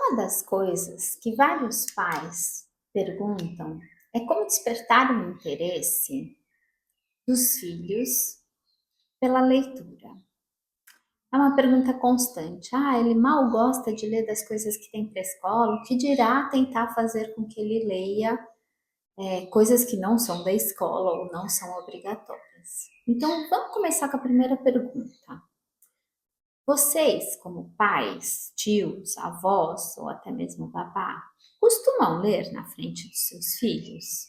Uma das coisas que vários pais perguntam é como despertar o interesse dos filhos pela leitura. É uma pergunta constante. Ele mal gosta de ler das coisas que tem para a escola, o que dirá tentar fazer com que ele leia coisas que não são da escola ou não são obrigatórias. Então, vamos começar com a primeira pergunta. Vocês, como pais, tios, avós ou até mesmo babá, costumam ler na frente dos seus filhos?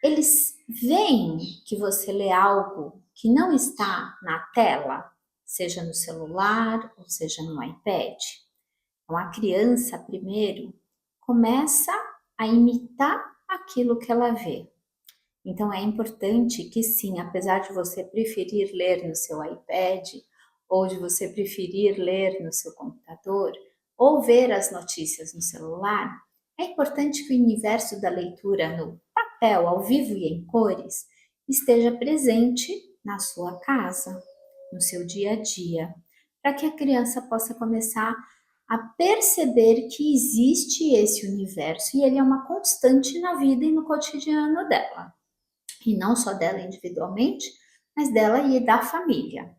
Eles veem que você lê algo que não está na tela, seja no celular ou seja no iPad. Então, a criança, primeiro, começa a imitar aquilo que ela vê. Então, é importante que sim, apesar de você preferir ler no seu iPad, ou de você preferir ler no seu computador, ou ver as notícias no celular, é importante que o universo da leitura no papel, ao vivo e em cores, esteja presente na sua casa, no seu dia a dia, para que a criança possa começar a perceber que existe esse universo e ele é uma constante na vida e no cotidiano dela. E não só dela individualmente, mas dela e da família.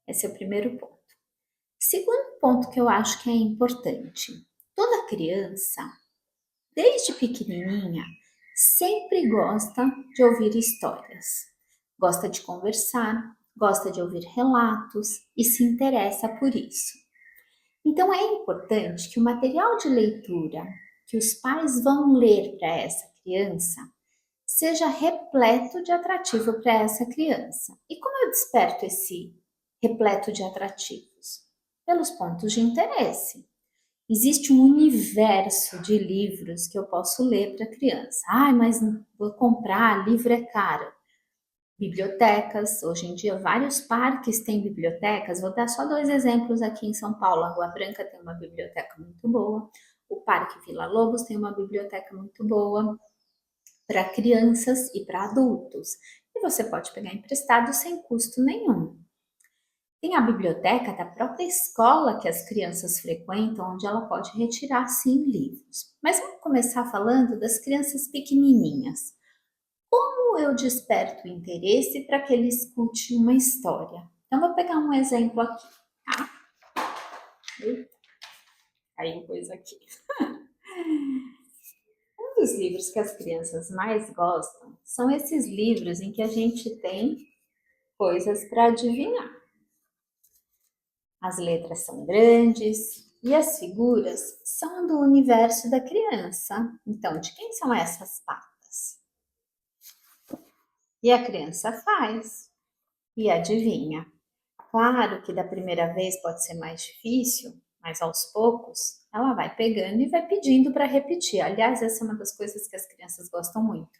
Esse é o primeiro ponto. Segundo ponto que eu acho que é importante: toda criança, desde pequenininha, sempre gosta de ouvir histórias, gosta de conversar, gosta de ouvir relatos e se interessa por isso. Então é importante que o material de leitura que os pais vão ler para essa criança seja repleto de atrativo para essa criança. E como eu desperto esse repleto de atrativos? Pelos pontos de interesse. Existe um universo de livros que eu posso ler para a criança. Mas vou comprar, livro é caro. Bibliotecas, hoje em dia vários parques têm bibliotecas, vou dar só 2 exemplos aqui em São Paulo, Água Branca tem uma biblioteca muito boa, o Parque Vila Lobos tem uma biblioteca muito boa, para crianças e para adultos. E você pode pegar emprestado sem custo nenhum. Tem a biblioteca da própria escola que as crianças frequentam, onde ela pode retirar sim livros. Mas vamos começar falando das crianças pequenininhas. Como eu desperto o interesse para que ele escute uma história? Então vou pegar um exemplo aqui, tá? Caiu coisa aqui. Um dos livros que as crianças mais gostam são esses livros em que a gente tem coisas para adivinhar. As letras são grandes e as figuras são do universo da criança. Então, de quem são essas patas? E a criança faz e adivinha. Claro que da primeira vez pode ser mais difícil, mas aos poucos ela vai pegando e vai pedindo para repetir. Aliás, essa é uma das coisas que as crianças gostam muito.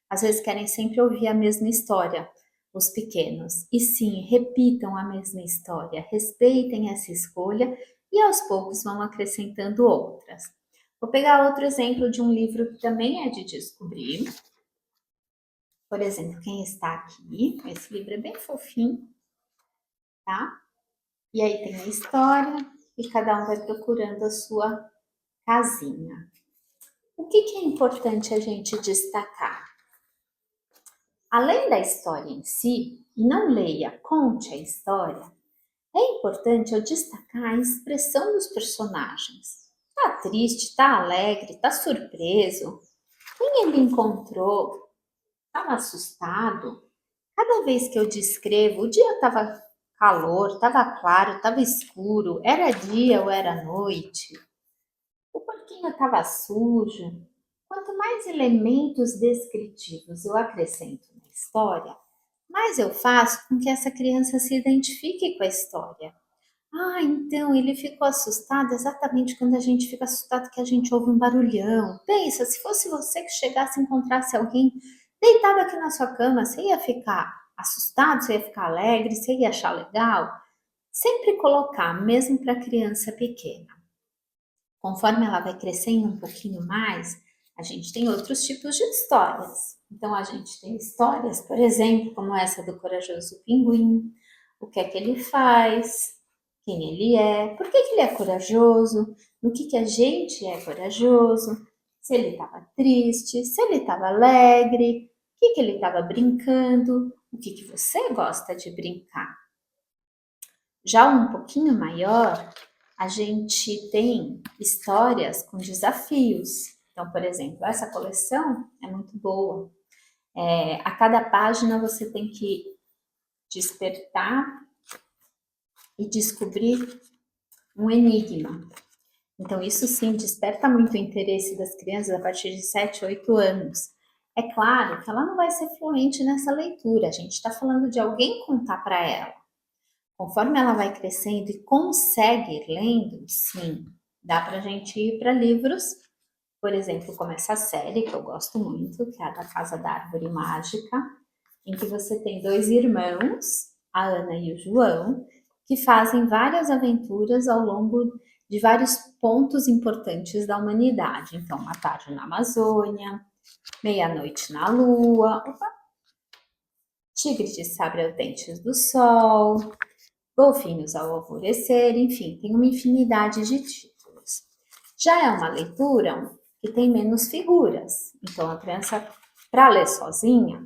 Às vezes querem sempre ouvir a mesma história, os pequenos. E sim, repitam a mesma história, respeitem essa escolha e aos poucos vão acrescentando outras. Vou pegar outro exemplo de um livro que também é de descobrir. Por exemplo, quem está aqui, esse livro é bem fofinho, tá? E aí tem a história e cada um vai procurando a sua casinha. O que é importante a gente destacar? Além da história em si, e não leia, conte a história, é importante eu destacar a expressão dos personagens. Tá triste, tá alegre, tá surpreso? Quem ele encontrou? Estava assustado? Cada vez que eu descrevo, o dia estava calor, estava claro, estava escuro, era dia ou era noite, o porquinho estava sujo. Quanto mais elementos descritivos eu acrescento na história, mais eu faço com que essa criança se identifique com a história. Então ele ficou assustado exatamente quando a gente fica assustado que a gente ouve um barulhão. Pensa, se fosse você que chegasse e encontrasse alguém deitado aqui na sua cama, você ia ficar assustado, você ia ficar alegre, você ia achar legal? Sempre colocar, mesmo para criança pequena. Conforme ela vai crescendo um pouquinho mais, a gente tem outros tipos de histórias. Então a gente tem histórias, por exemplo, como essa do corajoso pinguim, o que é que ele faz, quem ele é, por que ele é corajoso, no que a gente é corajoso, se ele estava triste, se ele estava alegre, o que ele estava brincando, o que você gosta de brincar. Já um pouquinho maior, a gente tem histórias com desafios. Então, por exemplo, essa coleção é muito boa. A cada página você tem que despertar e descobrir um enigma. Então, isso sim desperta muito o interesse das crianças a partir de 7, 8 anos. É claro que ela não vai ser fluente nessa leitura, a gente está falando de alguém contar para ela. Conforme ela vai crescendo e consegue ir lendo, sim, dá para a gente ir para livros, por exemplo, como essa série que eu gosto muito, que é a da Casa da Árvore Mágica, em que você tem dois irmãos, a Ana e o João, que fazem várias aventuras ao longo de vários pontos importantes da humanidade. Então, uma tarde na Amazônia, meia-noite na Lua, tigre de sabre aos dentes do sol, golfinhos ao alvorecer, enfim, tem uma infinidade de títulos. Já é uma leitura que tem menos figuras, então a criança, para ler sozinha,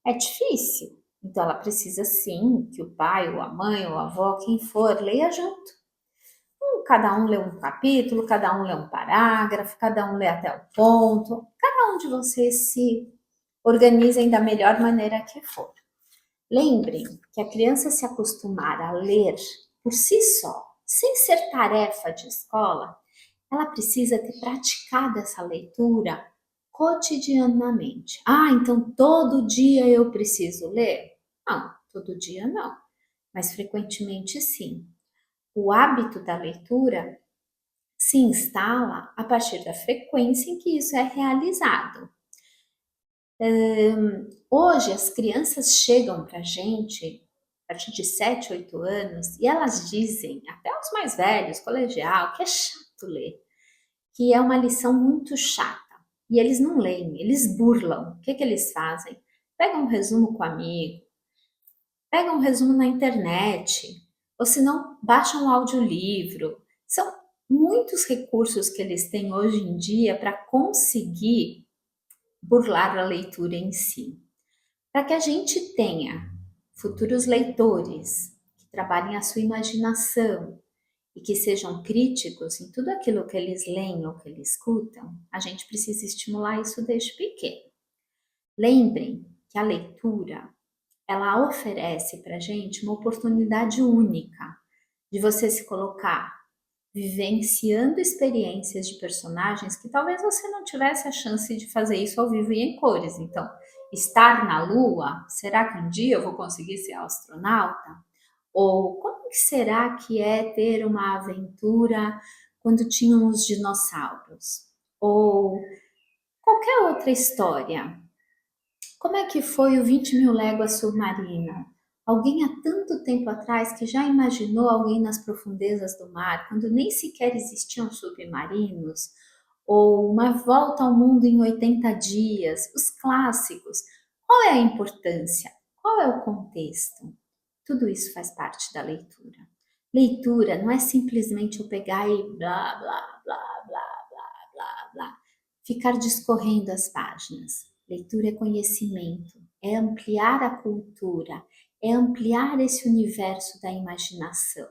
é difícil. Então ela precisa sim que o pai, ou a mãe, ou a avó, quem for, leia junto. Cada um lê um capítulo, cada um lê um parágrafo, cada um lê até o ponto, cada um de vocês se organizem da melhor maneira que for. Lembrem que a criança se acostumar a ler por si só, sem ser tarefa de escola, ela precisa ter praticado essa leitura cotidianamente. Ah, então todo dia eu preciso ler? Não, todo dia não, mas frequentemente sim. O hábito da leitura se instala a partir da frequência em que isso é realizado. Hoje as crianças chegam para a gente a partir de 7, 8 anos e elas dizem, até os mais velhos, colegial, que é chato ler, que é uma lição muito chata. E eles não leem, eles burlam. O que eles fazem? Pegam um resumo com o amigo, pegam um resumo na internet, ou se não, baixam um audiolivro. São muitos recursos que eles têm hoje em dia para conseguir burlar a leitura em si. Para que a gente tenha futuros leitores que trabalhem a sua imaginação e que sejam críticos em tudo aquilo que eles leem ou que eles escutam, a gente precisa estimular isso desde pequeno. Lembrem que a leitura, ela oferece para a gente uma oportunidade única de você se colocar vivenciando experiências de personagens que talvez você não tivesse a chance de fazer isso ao vivo e em cores. Então, estar na Lua, será que um dia eu vou conseguir ser astronauta? Ou como que será que é ter uma aventura quando tinham os dinossauros? Ou qualquer outra história. Como é que foi o 20 mil léguas submarina? Alguém há tanto tempo atrás que já imaginou alguém nas profundezas do mar, quando nem sequer existiam submarinos? Ou uma volta ao mundo em 80 dias? Os clássicos. Qual é a importância? Qual é o contexto? Tudo isso faz parte da leitura. Leitura não é simplesmente eu pegar e blá, blá, blá, blá, blá, blá, blá, ficar discorrendo as páginas. Leitura é conhecimento, é ampliar a cultura, é ampliar esse universo da imaginação.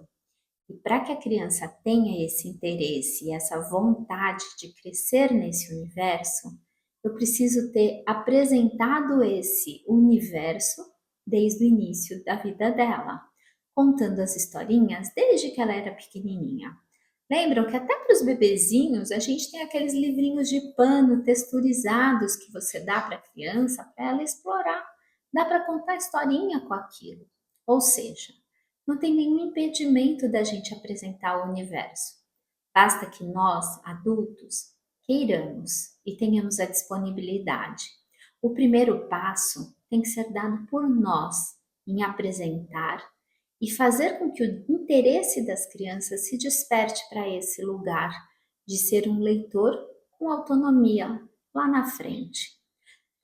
E para que a criança tenha esse interesse e essa vontade de crescer nesse universo, eu preciso ter apresentado esse universo desde o início da vida dela, contando as historinhas desde que ela era pequenininha. Lembram que até para os bebezinhos a gente tem aqueles livrinhos de pano texturizados que você dá para a criança para ela explorar. Dá para contar historinha com aquilo. Ou seja, não tem nenhum impedimento da gente apresentar o universo. Basta que nós, adultos, queiramos e tenhamos a disponibilidade. O primeiro passo tem que ser dado por nós em apresentar e fazer com que o interesse das crianças se desperte para esse lugar de ser um leitor com autonomia lá na frente.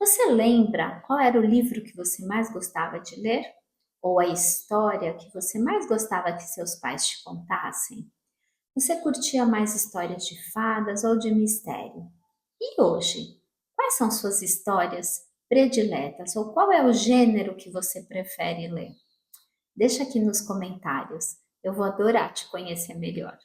Você lembra qual era o livro que você mais gostava de ler? ou a história que você mais gostava que seus pais te contassem? Você curtia mais histórias de fadas ou de mistério? E hoje, quais são suas histórias prediletas ou qual é o gênero que você prefere ler? Deixa aqui nos comentários. Eu vou adorar te conhecer melhor.